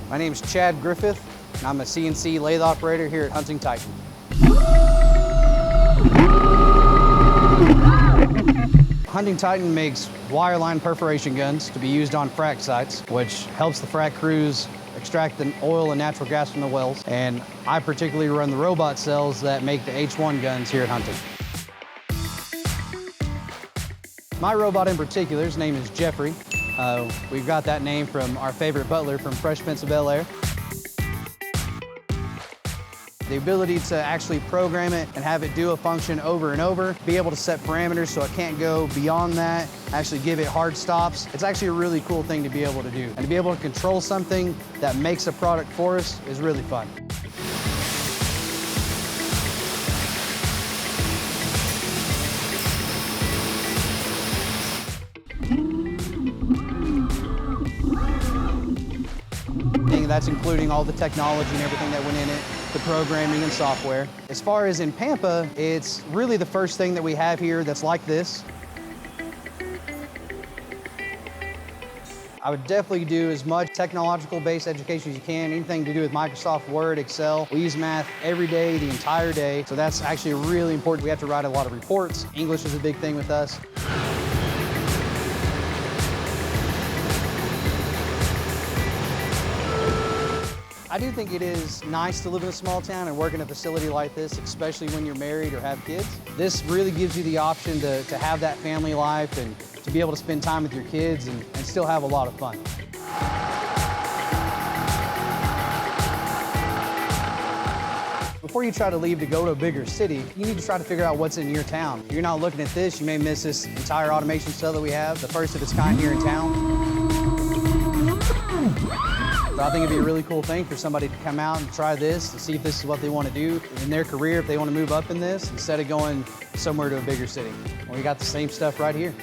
My name is Chad Griffith, and I'm a CNC lathe operator here at Hunting Titan. Hunting Titan makes wireline perforation guns to be used on frac sites, which helps the frac crews extract the oil and natural gas from the wells. And I particularly run the robot cells that make the H1 guns here at Hunting. My robot in particular, his name is Jeffrey. We've got that name from our favorite butler from Fresh Prince of Bel-Air. The ability to actually program it and have it do a function over and over, be able to set parameters so it can't go beyond that, actually give it hard stops. It's actually a really cool thing to be able to do. And to be able to control something that makes a product for us is really fun. That's including all the technology and everything that went in it, the programming and software. As far as in Pampa, it's really the first thing that we have here that's like this. I would definitely do as much technological-based education as you can, anything to do with Microsoft Word, Excel. We use math every day, the entire day, so that's actually really important. We have to write a lot of reports. English is a big thing with us. I do think it is nice to live in a small town and work in a facility like this, especially when you're married or have kids. This really gives you the option to have that family life and to be able to spend time with your kids and still have a lot of fun. Before you try to leave to go to a bigger city, you need to try to figure out what's in your town. If you're not looking at this, you may miss this entire automation cell that we have, the first of its kind here in town. So I think it'd be a really cool thing for somebody to come out and try this to see if this is what they want to do in their career, if they want to move up in this, instead of going somewhere to a bigger city. Well, we got the same stuff right here.